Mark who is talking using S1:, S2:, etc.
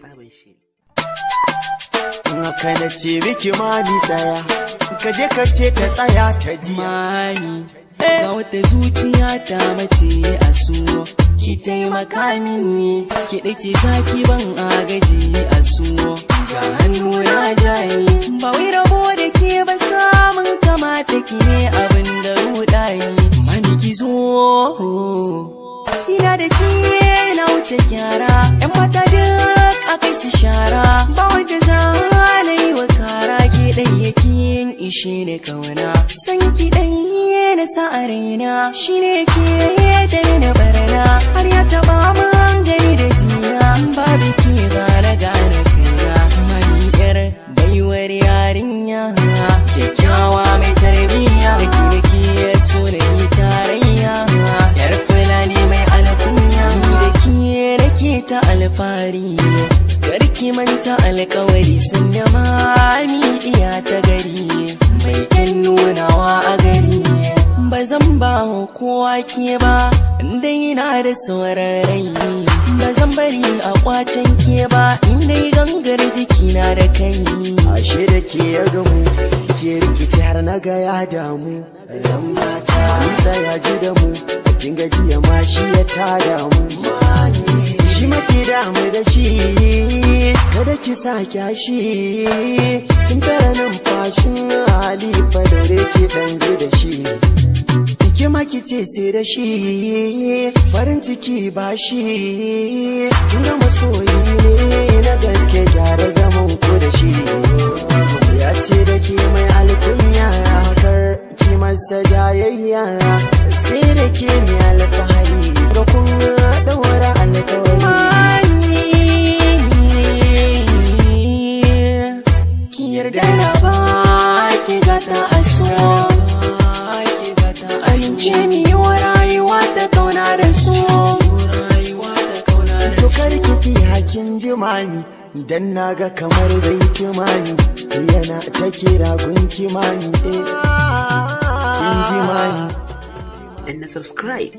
S1: sabon shiri.
S2: Haka na ce miki mami tsaya, ka je ka ce ta tsaya ta jiya.
S3: Mami, ga wata zuciya ta mace a suwo, ki taimaka mini, ki ɗace zaki ban agaji a suwo. Ga hannu ya jaye, ba wai rabo da ke ba samun kamata ki ne abin da ruɗaye. Mami ki zo, ina da ke na wuce kyara, 'yan mata duk a kai su shara, ba wanda za na yi wa kara ke ɗayyaki yin ishe ne kauna. San ki ɗanye na sa a raina, shi ne ke da na barna, har ya taɓa man gani da jiya, babu ke gane kaina. Mani yar baiwar yarinya, kyakkyawa mai tarbiyya, da ke ya so da yi tarayya, yar fulani mai alkunya, da ke ta alfahari. Karki manta alkawari sun da mami iya ta gari, mai kyan nunawa a gari. Ba zan ba kowa ke ba, inda yana da saurarai. Ba zan bari a kwacen ke ba, inda gangar jikina da kai.
S2: Ashe da ke ya gamu, ke rikici har na ga ya damu. Yan mata, nisa ya ji da mu, kin gajiya ma shi ya ta damu. Shi maki damu da shi, kada ki sa kyashi, kin tara numfashin halifa da reke ɗan da shi. Ki maki ce sai da shi, farin ciki ba shi, kin ga masoyi ne na gaske, gyara zaman ku da shi. Ya ce da ke mai alkunya, kar ki masa jayayya, sai da ke mai alfahari, ga kun ɗaura alkawari.
S3: Ki yarda na ba ki gata a so, amince mi yi wa rayuwa ta kauna da so.
S2: Dokar kiki hakin jimami, idan na ga kamar zai kimani, yana ta kira gun kimani, kin jimani.
S1: Dan na subscribe.